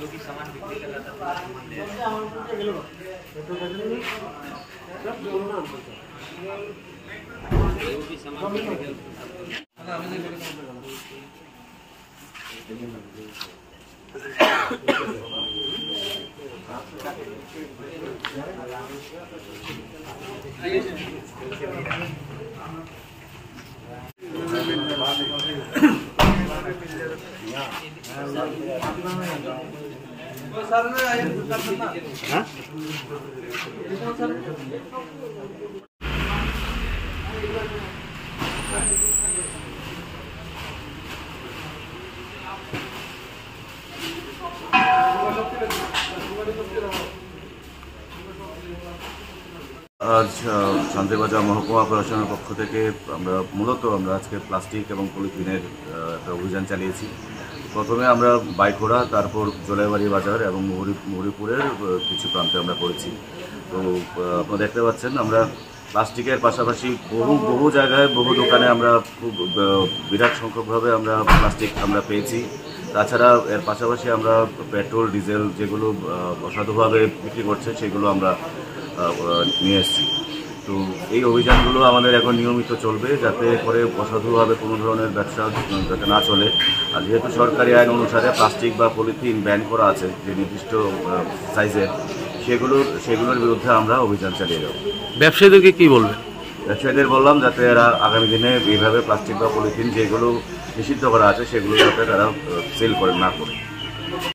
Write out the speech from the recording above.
जो भी सामान बिक्री कर रहा था पूरा सामान ले जो भी सामान बिक्री कर आज शांतिबाजार महकुमा प्रशासনের পক্ষ থেকে আমরা মূলত আজকে প্লাস্টিক এবং পলিথিনের একটা অভিযান চালিয়েছি। প্রথমে আমরা বাইখোড়া, তারপর জোলাইবাড়ি বাজার এবং মুহুরীপুরের কিছু প্রান্তে আমরা করেছি। তো আপনারা দেখতে পাচ্ছেন আমরা প্লাস্টিকের পাশাপাশি বহু জায়গায় বহু দোকানে আমরা খুব বিরাট সংখ্যকভাবে আমরা প্লাস্টিক আমরা পেয়েছি। তাছাড়া এর পাশাপাশি আমরা পেট্রোল, ডিজেল যেগুলো অসাধুভাবে বিক্রি করছে সেগুলো আমরা নিয়ে এসেছি। তো এই অভিযানগুলো আমাদের এখন নিয়মিত চলবে, যাতে করে অসাধুভাবে কোনো ধরনের ব্যবসা যাতে না চলে। আর যেহেতু সরকারি আইন অনুসারে প্লাস্টিক বা পলিথিন ব্যান করা আছে যে নির্দিষ্ট সাইজের, সেগুলোর বিরুদ্ধে আমরা অভিযান চালিয়ে যাব। ব্যবসায়ীদেরকে কী বলবেন? ব্যবসায়ীদের বললাম যাতে এরা আগামী দিনে এইভাবে প্লাস্টিক বা পলিথিন যেগুলো নিষিদ্ধ করা আছে সেগুলো যাতে তারা সেল করে না করে।